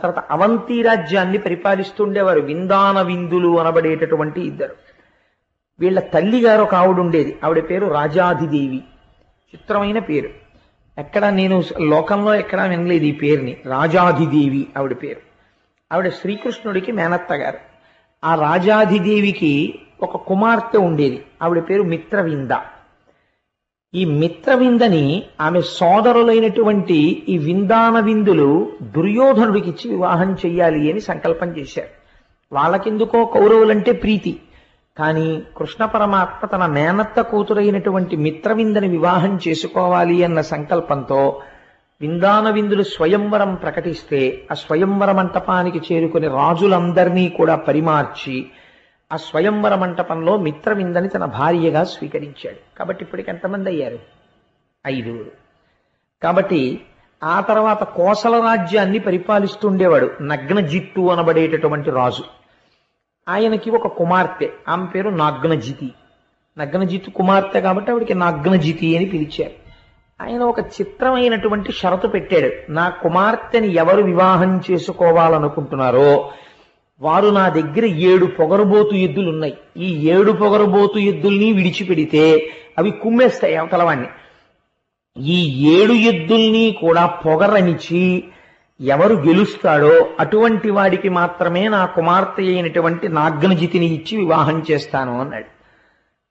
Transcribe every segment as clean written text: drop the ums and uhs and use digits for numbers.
తర్వాత అవంతి రాజ్యాన్ని పరిపాలిస్తుండేవారు విందాన విందులు అనబడేటటువంటి ఇద్దరు. వీళ్ళ తల్లి గారు ఒక ఆవిడ ఉండేది, ఆవిడ పేరు రాజాధిదేవి. చిత్రమైన పేరు, ఎక్కడ నేను లోకంలో ఎక్కడా వినలేదు ఈ పేరుని. రాజాధిదేవి ఆవిడ పేరు. ఆవిడ శ్రీకృష్ణుడికి మేనత్త గారు. ఆ రాజాధిదేవికి ఒక కుమార్తె ఉండేది, ఆవిడ పేరు మిత్రవింద. ఈ మిత్రవిందని ఆమె సోదరులైనటువంటి ఈ విందాన విందులు దుర్యోధనుడికి ఇచ్చి వివాహం చెయ్యాలి అని సంకల్పం చేశారు. వాళ్ళకెందుకో కౌరవులంటే ప్రీతి, కానీ కృష్ణ పరమాత్మ తన మేనత్త కూతురైనటువంటి మిత్రవిందని వివాహం చేసుకోవాలి అన్న సంకల్పంతో విందాన విందులు స్వయంవరం ప్రకటిస్తే ఆ స్వయంవర మంటపానికి చేరుకుని రాజులందరినీ కూడా పరిమార్చి ఆ స్వయంవర మంటపంలో మిత్రవిందని తన భార్యగా స్వీకరించాడు. కాబట్టి ఇప్పటికి ఎంతమంది అయ్యారు? 5. కాబట్టి ఆ తర్వాత కోసల రాజ్యాన్ని పరిపాలిస్తుండేవాడు నగ్నజిత్తు అనబడేటటువంటి రాజు. ఆయనకి ఒక కుమార్తె, ఆమె పేరు నాగ్నజితి. నగ్నజిత్తు కుమార్తె కాబట్టి ఆవిడికి నాగ్నజితి అని పిలిచారు. ఆయన ఒక చిత్రమైనటువంటి షరతు పెట్టాడు, నా కుమార్తెని ఎవరు వివాహం చేసుకోవాలనుకుంటున్నారో వారు నా దగ్గర 7 పొగరుబోతు ఎద్దులు ఉన్నాయి. ఈ 7 పొగరుబోతు ఎద్దుల్ని విడిచిపెడితే అవి కుమ్మేస్తాయి అవతలవాణ్ణి. ఈ 7 ఎద్దుల్ని కూడా పొగరనిచి ఎవరు గెలుస్తాడో అటువంటి వాడికి మాత్రమే నా కుమార్తె అయినటువంటి నాగ్నజితిని ఇచ్చి వివాహం చేస్తాను అన్నాడు.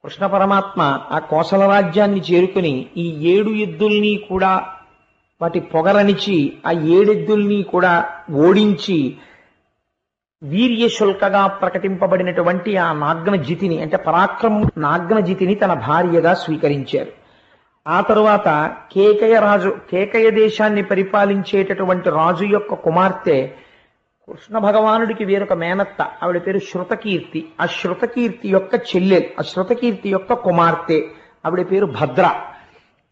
కృష్ణ పరమాత్మ ఆ కోసల రాజ్యాన్ని చేరుకుని ఈ 7 ఎద్దుల్ని కూడా వాటి పొగరనిచి ఆ 7 ఎద్దుల్ని కూడా ఓడించి వీర్యశుల్కగా ప్రకటింపబడినటువంటి ఆ నాగ్నజితిని అంటే పరాక్రమం నాగ్నజితిని తన భార్యగా స్వీకరించారు. ఆ తరువాత కేకయ దేశాన్ని పరిపాలించేటటువంటి రాజు యొక్క కుమార్తె కృష్ణ భగవానుడికి వేరొక మేనత్త, ఆవిడ పేరు శృతకీర్తి. ఆ శృతకీర్తి యొక్క చెల్లెలు, ఆ శృతకీర్తి యొక్క కుమార్తె ఆవిడ పేరు భద్ర.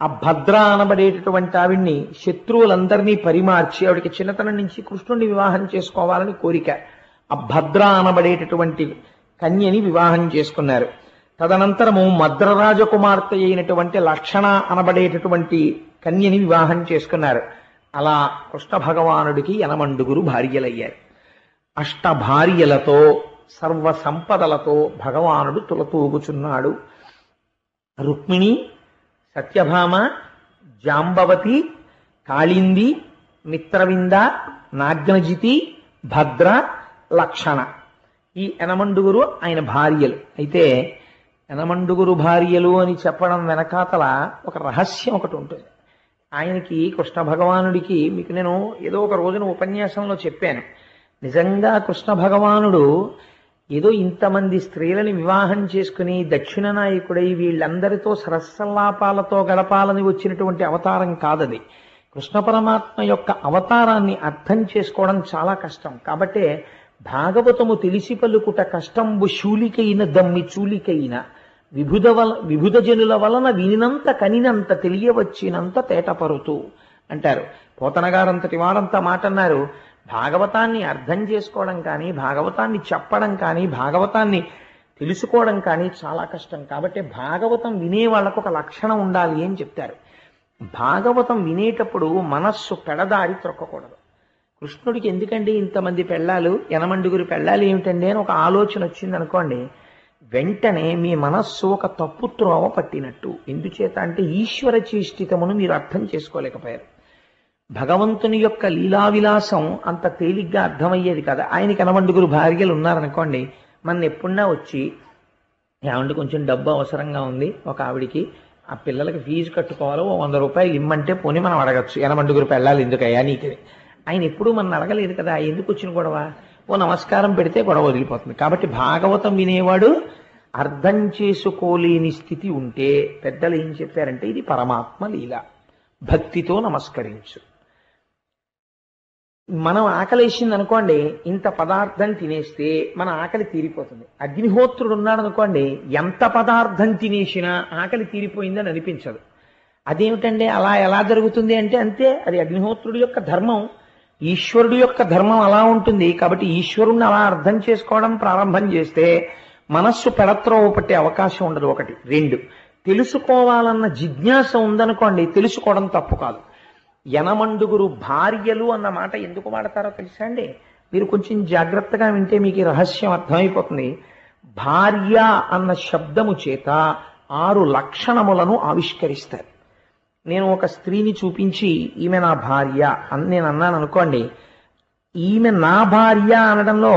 ఆ భద్ర అనబడేటటువంటి ఆవిడ్ని శత్రువులందరినీ పరిమార్చి ఆవిడికి చిన్నతనం నుంచి కృష్ణుడిని వివాహం చేసుకోవాలని కోరిక. ఆ భద్ర అనబడేటటువంటి కన్యని వివాహం చేసుకున్నారు. తదనంతరము మద్రరాజకుమార్తె అయినటువంటి లక్షణ అనబడేటటువంటి కన్యని వివాహం చేసుకున్నారు. అలా కృష్ణ భగవానుడికి 8 భార్యలయ్యారు. 8 భార్యలతో సర్వ సంపదలతో భగవానుడు తులతూగుచున్నాడు. రుక్మిణి, సత్యభామ, జాంబవతి, కాళింది, మిత్రవింద, నాగ్నజితి, భద్ర, లక్షణ, ఈ 8 ఆయన భార్యలు. అయితే 8 భార్యలు అని చెప్పడం వెనకాతల ఒక రహస్యం ఒకటి ఉంటుంది. ఆయనకి కృష్ణ భగవానుడికి మీకు నేను ఏదో ఒక రోజున ఉపన్యాసంలో చెప్పాను, నిజంగా కృష్ణ భగవానుడు ఏదో ఇంతమంది స్త్రీలని వివాహం చేసుకుని దక్షిణ నాయకుడై వీళ్ళందరితో సరస్సల్లాపాలతో గడపాలని వచ్చినటువంటి అవతారం కాదది. కృష్ణ పరమాత్మ యొక్క అవతారాన్ని అర్థం చేసుకోవడం చాలా కష్టం. కాబట్టే భాగవతము తెలిసి పలుకుట కష్టంబు శూలికైన దమ్మి చూలికైన విభుధ జనుల వలన వినినంత కనినంత తెలియవచ్చినంత తేటపరుతూ అంటారు. పోతన గారంతటి వారంతా మాట అన్నారు, భాగవతాన్ని అర్థం చేసుకోవడం కానీ భాగవతాన్ని చెప్పడం కానీ భాగవతాన్ని తెలుసుకోవడం కానీ చాలా కష్టం. కాబట్టి భాగవతం వినే వాళ్ళకు ఒక లక్షణం ఉండాలి అని చెప్తారు. భాగవతం వినేటప్పుడు మనస్సు పెడదారి త్రొక్కకూడదు. కృష్ణుడికి ఎందుకండి ఇంతమంది పెళ్ళాలు, 8 పెళ్ళాలు ఏమిటండి అని ఒక ఆలోచన వచ్చింది అనుకోండి, వెంటనే మీ మనస్సు ఒక తప్పు త్రోవ పట్టినట్టు. ఎందుచేత అంటే ఈశ్వర చేష్టితమును మీరు అర్థం చేసుకోలేకపోయారు. భగవంతుని యొక్క లీలా విలాసం అంత తేలిగ్గా అర్థమయ్యేది కదా. ఆయనకి 8 భార్యలు ఉన్నారనుకోండి, మన ఎప్పుడన్నా వచ్చి ఏమంటే కొంచెం డబ్బు అవసరంగా ఉంది, ఒక ఆవిడికి ఆ పిల్లలకి ఫీజు కట్టుకోవాలో 100 రూపాయలు ఇమ్మంటే పోనీ మనం అడగచ్చు, 8 పెళ్ళాలి ఎందుకయ్యా నీకు. ఆయన ఎప్పుడూ మనం అడగలేదు కదా, ఎందుకు వచ్చిన గొడవ, ఓ నమస్కారం పెడితే గొడవ వదిలిపోతుంది. కాబట్టి భాగవతం వినేవాడు అర్థం చేసుకోలేని స్థితి ఉంటే పెద్దలు ఏం చెప్పారంటే ఇది పరమాత్మ లీల, భక్తితో నమస్కరించు. మనం ఆకలేసింది అనుకోండి, ఇంత పదార్థం తినేస్తే మన ఆకలి తీరిపోతుంది. అగ్నిహోత్రుడు ఉన్నాడు అనుకోండి, ఎంత పదార్థం తినేసినా ఆకలి తీరిపోయిందని అనిపించదు. అదేమిటండి అలా ఎలా జరుగుతుంది అంటే అంతే, అది అగ్నిహోత్రుడి యొక్క ధర్మం, ఈశ్వరుడు యొక్క ధర్మం అలా ఉంటుంది. కాబట్టి ఈశ్వరుణ్ణి అలా అర్థం చేసుకోవడం ప్రారంభం చేస్తే మనస్సు పెడత్రోవ పట్టే అవకాశం ఉండదు. 1. 2, తెలుసుకోవాలన్న జిజ్ఞాస ఉందనుకోండి, తెలుసుకోవడం తప్పు కాదు. యనమండుగురు భార్యలు అన్న మాట ఎందుకు వాడతారో తెలుసా అండి? మీరు కొంచెం జాగ్రత్తగా వింటే మీకు ఈ రహస్యం అర్థమైపోతుంది. భార్య అన్న శబ్దము చేత 6 లక్షణములను ఆవిష్కరిస్తారు. నేను ఒక స్త్రీని చూపించి ఈమె నా భార్య అని నేను అన్నాను అనుకోండి, ఈమె నా భార్య అనడంలో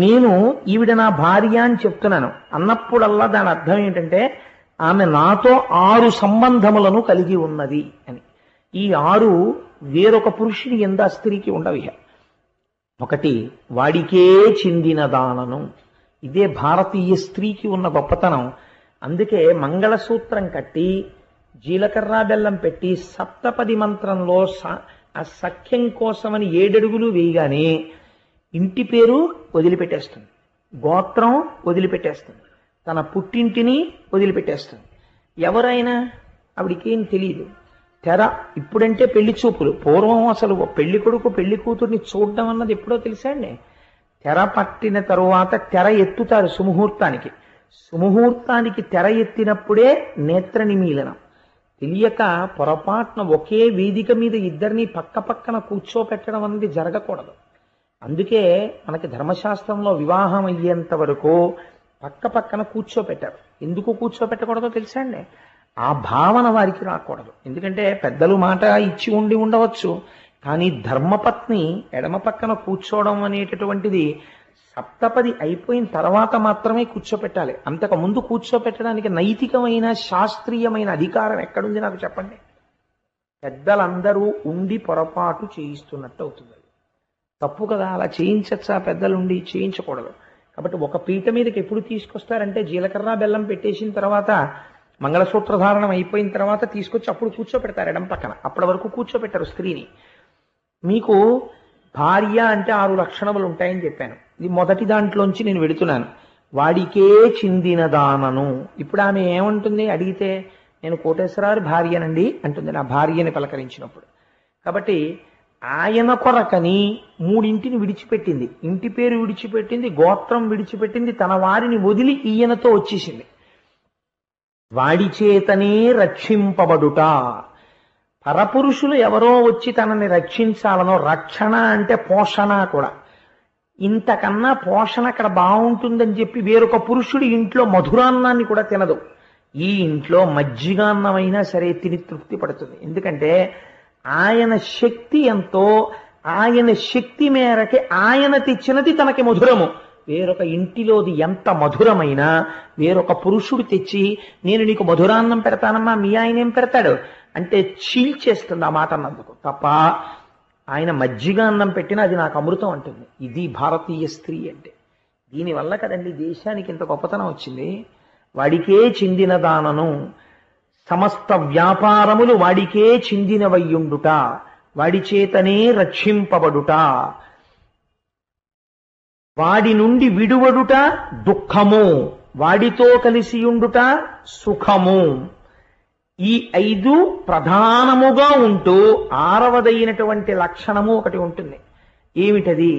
నేను ఈవిడ నా భార్య అని చెప్తున్నాను అన్నప్పుడల్లా దాని అర్థం ఏంటంటే ఆమె నాతో 6 సంబంధములను కలిగి ఉన్నది అని. ఈ 6 వేరొక పురుషుని యందు ఆ స్త్రీకి ఉండవి. ఒకటి, వాడికే చెందిన దానను. ఇదే భారతీయ స్త్రీకి ఉన్న గొప్పతనం. అందుకే మంగళసూత్రం కట్టి జీలకర్ర బెల్లం పెట్టి సప్తపది మంత్రంలో ఆ సఖ్యం కోసమని 7 అడుగులు వేయగానే ఇంటి పేరు వదిలిపెట్టేస్తుంది, గోత్రం వదిలిపెట్టేస్తుంది, తన పుట్టింటిని వదిలిపెట్టేస్తుంది. ఎవరైనా ఆవిడికేం తెలియదు. తెర ఇప్పుడంటే పెళ్లి చూపులు, పూర్వం అసలు పెళ్లి కొడుకు పెళ్లి కూతుర్ని చూడడం అన్నది ఎప్పుడో తెలుసా అండి? తెర పట్టిన తరువాత తెర ఎత్తుతారు సుముహూర్తానికి. సుముహూర్తానికి తెర ఎత్తినప్పుడే నేత్ర నిమీలనం. తెలియక పొరపాటున ఒకే వేదిక మీద ఇద్దరిని పక్క పక్కన కూర్చోపెట్టడం అనేది జరగకూడదు. అందుకే మనకి ధర్మశాస్త్రంలో వివాహం అయ్యేంత వరకు పక్క పక్కన కూర్చోపెట్టారు. ఎందుకు కూర్చోపెట్టకూడదో తెలుసా అండి? ఆ భావన వారికి రాకూడదు. ఎందుకంటే పెద్దలు మాట ఇచ్చి ఉండవచ్చు, కానీ ధర్మపత్ని ఎడమ పక్కన కూర్చోవడం అనేటటువంటిది సప్తపది అయిపోయిన తర్వాత మాత్రమే కూర్చోపెట్టాలి. అంతకు ముందు కూర్చోపెట్టడానికి నైతికమైన శాస్త్రీయమైన అధికారం ఎక్కడుంది నాకు చెప్పండి? పెద్దలందరూ ఉండి పొరపాటు చేయిస్తున్నట్టు అవుతుంది. తప్పు కదా, అలా చేయించచ్చా? పెద్దలుండి చేయించకూడదు. కాబట్టి ఒక పీట మీదకి ఎప్పుడు తీసుకొస్తారంటే జీలకర్ర బెల్లం పెట్టేసిన తర్వాత మంగళసూత్రధారణం అయిపోయిన తర్వాత తీసుకొచ్చి అప్పుడు కూర్చోపెడతారు ఎడం పక్కన. అప్పటి వరకు కూర్చోపెట్టారు స్త్రీని. మీకు భార్య అంటే 6 లక్షణములు ఉంటాయని చెప్పాను. ఇది మొదటి దాంట్లోంచి నేను వెడుతున్నాను. వాడికే చెందిన దానను. ఇప్పుడు ఆమె ఏమంటుంది అడిగితే, నేను కోటేశ్వరారి భార్యనండి అంటుంది నా భార్యని పలకరించినప్పుడు. కాబట్టి ఆయన కొరకని 3 ఇంటిని విడిచిపెట్టింది. ఇంటి పేరు విడిచిపెట్టింది, గోత్రం విడిచిపెట్టింది, తన వారిని వదిలి ఈయనతో వచ్చేసింది. వాడి చేతనే రక్షింపబడుట. పరపురుషులు ఎవరో వచ్చి తనని రక్షించాలనో, రక్షణ అంటే పోషణ కూడా, ఇంతకన్నా పోషణ అక్కడ బాగుంటుందని చెప్పి వేరొక పురుషుడి ఇంట్లో మధురాన్నాన్ని కూడా తినదు. ఈ ఇంట్లో మజ్జిగాన్నమైనా సరే తిని తృప్తి పడుతుంది. ఎందుకంటే ఆయన శక్తి ఎంతో, ఆయన శక్తి మేరకి ఆయన తెచ్చినది తనకి మధురము. వేరొక ఇంటిలోది ఎంత మధురమైనా వేరొక పురుషుడు తెచ్చి నేను నీకు మధురాన్నం పెడతానమ్మా, మీ ఆయన ఏం పెడతాడు అంటే చీల్చేస్తుంది ఆ మాట అన్నందుకు. తప్ప ఆయన మజ్జిగ అన్నం పెట్టినా అది నాకు అమృతం అంటుంది. ఇది భారతీయ స్త్రీ అంటే. దీనివల్ల కదండి దేశానికి ఇంత గొప్పతనం వచ్చింది. వాడికే చెందిన దానను, సమస్త వ్యాపారములు వాడికే చెందినవయ్యుండుట, వాడి చేతనే రక్షింపబడుట, వాడి నుండి విడువడుట దుఃఖము, వాడితో కలిసియుండుట సుఖము. ఈ 5 ప్రధానముగా ఉంటూ 6వదైనటువంటి లక్షణము ఒకటి ఉంటుంది. ఏమిటది?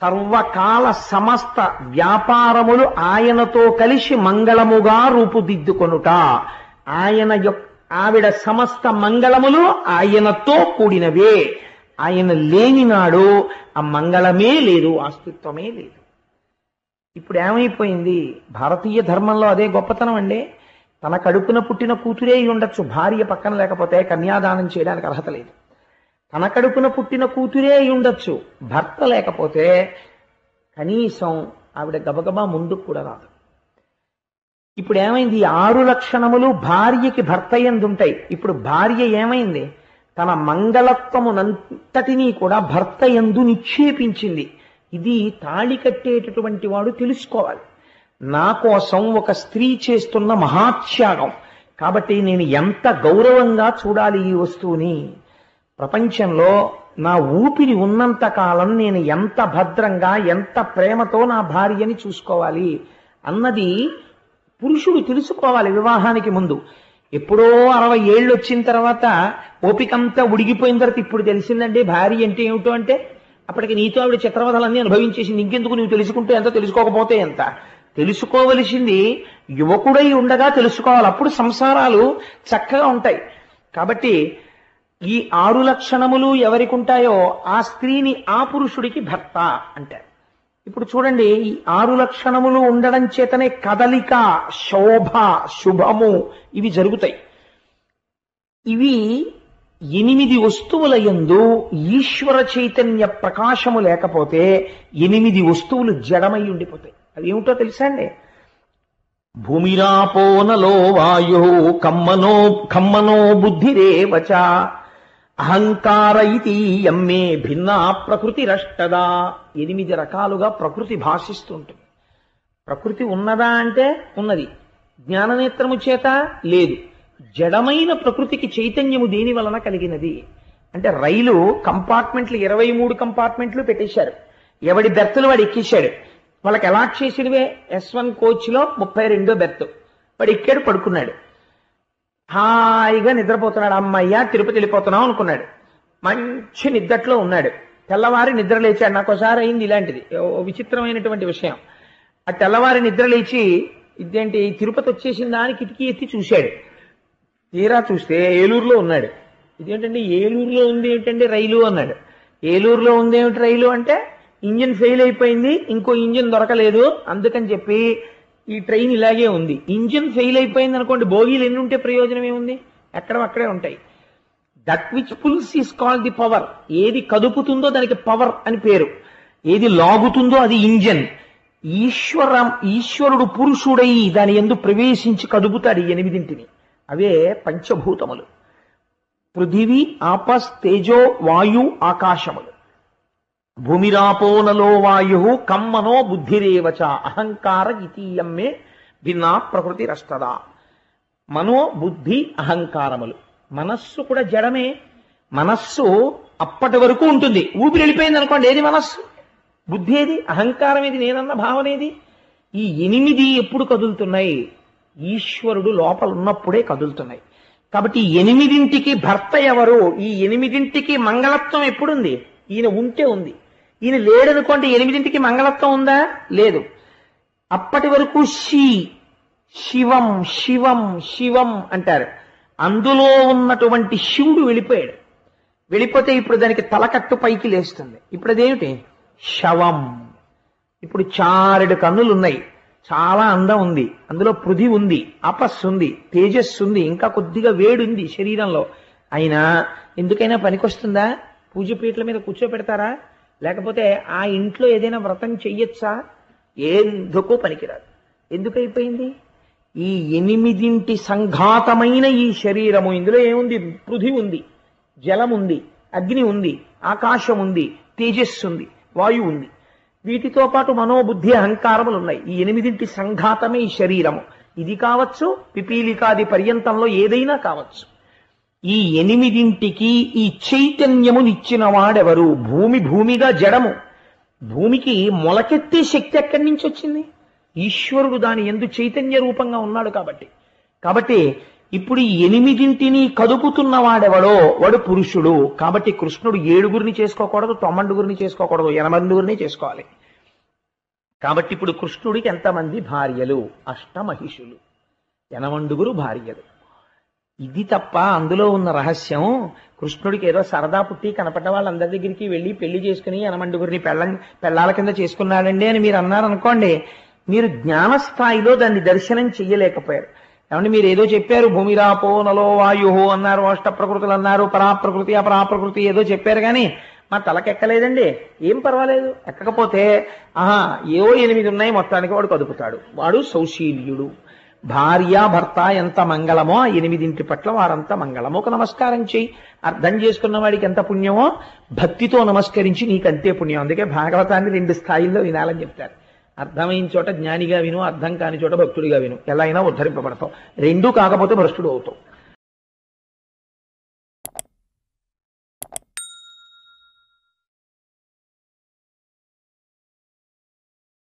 సర్వకాల సమస్త వ్యాపారములు ఆయనతో కలిసి మంగళముగా రూపుదిద్దుకొనుట. ఆవిడ సమస్త మంగళములు ఆయనతో కూడినవే. ఆయన లేనినాడు ఆ మంగళమే లేదు, అస్తిత్వమే లేదు. ఇప్పుడు ఏమైపోయింది? భారతీయ ధర్మంలో అదే గొప్పతనం అండి. తన కడుపున పుట్టిన కూతురే ఉండొచ్చు, భార్య పక్కన లేకపోతే కన్యాదానం చేయడానికి అర్హత లేదు. తన కడుపున పుట్టిన కూతురే ఉండొచ్చు, భర్త లేకపోతే కనీసం ఆవిడ గబగబా ముందుకు కూడా రాదు. ఇప్పుడు ఏమైంది? 6 లక్షణములు భార్యకి భర్త యందుంటాయి. ఇప్పుడు భార్య ఏమైంది? తన మంగళత్వమునంతటినీ కూడా భర్త యందు నిక్షేపించింది. ఇది తాళి కట్టేటటువంటి వాడు తెలుసుకోవాలి. నా కోసం ఒక స్త్రీ చేస్తున్న మహాత్యాగం, కాబట్టి నేను ఎంత గౌరవంగా చూడాలి ఈ వస్తువుని. ప్రపంచంలో నా ఊపిరి ఉన్నంత కాలం నేను ఎంత భద్రంగా, ఎంత ప్రేమతో నా భార్యని చూసుకోవాలి అన్నది పురుషుడు తెలుసుకోవాలి వివాహానికి ముందు. ఎప్పుడో 60 ఏళ్ళు వచ్చిన తర్వాత ఓపికంతా ఉడిగిపోయిన తర్వాత ఇప్పుడు తెలిసిందండి భార్య అంటే ఏమిటో అంటే, అప్పటికి నీతో ఆవిడ చిత్రవధలన్నీ అనుభవించేసింది, ఇంకెందుకు నువ్వు తెలుసుకుంటే ఎంత, తెలుసుకోకపోతే ఎంత. తెలుసుకోవలసింది యువకుడై ఉండగా తెలుసుకోవాలి, అప్పుడు సంసారాలు చక్కగా ఉంటాయి. కాబట్టి ఈ 6 లక్షణములు ఎవరికి ఉంటాయో ఆ స్త్రీని ఆ పురుషుడికి భర్త అంటారు. ఇప్పుడు చూడండి, ఈ 6 లక్షణములు ఉండడం చేతనే కదలిక, శోభ, శుభము ఇవి జరుగుతాయి. ఇవి 8 వస్తువుల యందు ఈశ్వర చైతన్య ప్రకాశము లేకపోతే 8 వస్తువులు జడమై ఉండిపోతాయి. అవి ఏమిటో తెలుసా అండి? భూమిరాపో నలో వాయు ఖమ్మనో బుద్ధిరేవచ అహంకార ఇతి యమ్మే భిన్నా ప్రకృతిరష్టదా. 8 రకాలుగా ప్రకృతి భాషిస్తుంటుంది. ప్రకృతి ఉన్నదా అంటే ఉన్నది, జ్ఞాననేత్రము చేత లేదు. జడమైన ప్రకృతికి చైతన్యము దేని వలన కలిగినది అంటే, రైలు కంపార్ట్మెంట్లు 23 కంపార్ట్మెంట్లు పెట్టేశారు, ఎవడి బెర్తులు వాడు ఎక్కేశాడు. వాళ్ళకి అలాట్ చేసినవే S1 కోచ్లో 32వ బెర్త్. వాడు ఎక్కాడు, పడుకున్నాడు, హాయిగా నిద్రపోతున్నాడు. అమ్మయ్య తిరుపతి వెళ్ళిపోతున్నాం అనుకున్నాడు. మంచి నిద్రలో ఉన్నాడు. తెల్లవారి నిద్ర లేచాడు. నాకు ఒకసారి అయింది ఇలాంటిది, విచిత్రమైనటువంటి విషయం. ఆ తెల్లవారి నిద్ర లేచి ఇదేంటి తిరుపతి వచ్చేసిందా అని కిటికీ ఎత్తి చూశాడు. తీరా చూస్తే ఏలూరులో ఉన్నాడు. ఇదేంటండి ఏలూరులో ఉంది ఏమిటండి రైలు అన్నాడు. ఏలూరులో ఉంది ఏమిటి రైలు అంటే, ఇంజిన్ ఫెయిల్ అయిపోయింది, ఇంకో ఇంజిన్ దొరకలేదు, అందుకని చెప్పి ఈ ట్రైన్ ఇలాగే ఉంది. ఇంజిన్ ఫెయిల్ అయిపోయింది అనుకోండి, బోగీలు ఎన్ని ఉంటే ప్రయోజనం ఏముంది? ఎక్కడ అక్కడే ఉంటాయి. That which pulls is called the power. ఏది కదుపుతుందో దానికి పవర్ అని పేరు, ఏది లాగుతుందో అది ఇంజన్. ఈశ్వరుడు పురుషుడై దాని యందు ప్రవేశించి కదుపుతాడు ఈ 8. అవే పంచభూతములు: పృథివీ, ఆపస్, తేజో, వాయు, ఆకాశములు. భూమిరాపో నలో వాయు ఖమ్మనో బుద్ధిరేవచ అహంకార ఇతీయమ్మే భిన్నా ప్రకృతిరష్టదా. మనో, బుద్ధి, అహంకారములు. మనస్సు కూడా జడమే. మనస్సు అప్పటి వరకు ఉంటుంది, ఊపిరి వెళ్ళిపోయింది అనుకోండి, ఏది మనస్సు? బుద్ధి ఏది? అహంకారం ఏది? నేనన్న భావన ఏది? ఈ 8 ఎప్పుడు కదులుతున్నాయి? ఈశ్వరుడు లోపల ఉన్నప్పుడే కదులుతున్నాయి. కాబట్టి 8ంటికి భర్త ఎవరు? ఈ 8ంటికి మంగళత్వం ఎప్పుడుంది? ఈయన ఉంటే ఉంది. ఈయన లేడనుకోండి, 8ంటికి మంగళత్వం ఉందా? లేదు. అప్పటి వరకు శివం శివం శివం అంటారు. అందులో ఉన్నటువంటి శివుడు వెళ్ళిపోయాడు. వెళ్ళిపోతే ఇప్పుడు దానికి తలకట్టు పైకి లేస్తుంది. ఇప్పుడు అదేమిటి? శవం. ఇప్పుడు 4 కన్నులు ఉన్నాయి, చాలా అందం ఉంది, అందులో పృథి ఉంది, అపస్సు ఉంది, తేజస్సు ఉంది, ఇంకా కొద్దిగా వేడుంది శరీరంలో. అయినా ఎందుకైనా పనికొస్తుందా? పూజపీఠల మీద కూర్చోపెడతారా? లేకపోతే ఆ ఇంట్లో ఏదైనా వ్రతం చెయ్యొచ్చా? ఎందుకో పనికిరాదు. ఎందుకైపోయింది? ఈ 8 సంఘాతమైన ఈ శరీరము, ఇందులో ఏముంది? పృథి ఉంది, జలం ఉంది, అగ్ని ఉంది, ఆకాశం ఉంది, తేజస్సు ఉంది, వాయువు ఉంది. వీటితో పాటు మనోబుద్ధి అహంకారములు ఉన్నాయి. ఈ 8 సంఘాతమే ఈ శరీరము. ఇది కావచ్చు, పిపీలికాది పర్యంతంలో ఏదైనా కావచ్చు. ఈ 8ంటికి ఈ చైతన్యమునిచ్చిన వాడెవరు? భూమిగా జడము. భూమికి మొలకెత్తే శక్తి ఎక్కడి నుంచి వచ్చింది? ఈశ్వరుడు దాని యందు చైతన్య రూపంగా ఉన్నాడు కాబట్టి ఇప్పుడు ఈ 8ంటిని కదుపుతున్న వాడెవడో వాడు పురుషుడు. కాబట్టి కృష్ణుడు 7 చేసుకోకూడదు, 9 చేసుకోకూడదు, 8 చేసుకోవాలి. కాబట్టి ఇప్పుడు కృష్ణుడికి ఎంతమంది భార్యలు? 8 మహిషులు, 8 భార్యలు. ఇది తప్ప అందులో ఉన్న రహస్యం. కృష్ణుడికి ఏదో సరదా పుట్టి కనపడ్డ వాళ్ళందరి దగ్గరికి వెళ్ళి పెళ్లి చేసుకుని 8 పెళ్ళాల కింద చేసుకున్నాడండి అని మీరు అన్నారనుకోండి, మీరు జ్ఞానస్థాయిలో దాన్ని దర్శనం చెయ్యలేకపోయారు. ఏమంటే మీరు ఏదో చెప్పారు, భూమిరాపో నలో వాయు అన్నారు, 8 ప్రకృతులు అన్నారు, పరాప్రకృతి అపరాప్రకృతి ఏదో చెప్పారు, కానీ మా తలకెక్కలేదండి. ఏం పర్వాలేదు, ఎక్కకపోతే ఏవో 8 ఉన్నాయి, మొత్తానికి వాడు కదుపుతాడు. వాడు సౌశీల్యుడు. భార్య భర్త ఎంత మంగళమో ఆ 8 పట్ల వారంత మంగళమో. ఒక నమస్కారం చెయ్యి, అర్థం చేసుకున్న వాడికి ఎంత పుణ్యమో భక్తితో నమస్కరించి నీకంతే పుణ్యం. అందుకే భాగవతాన్ని 2 స్థాయిల్లో వినాలని చెప్తారు. అర్థమైన చోట జ్ఞానిగా విను, అర్థం కాని చోట భక్తుడిగా విను, ఎలా అయినా ఉద్ధరింపబడతావు. 2 కాకపోతే భ్రష్టుడు అవుతావు.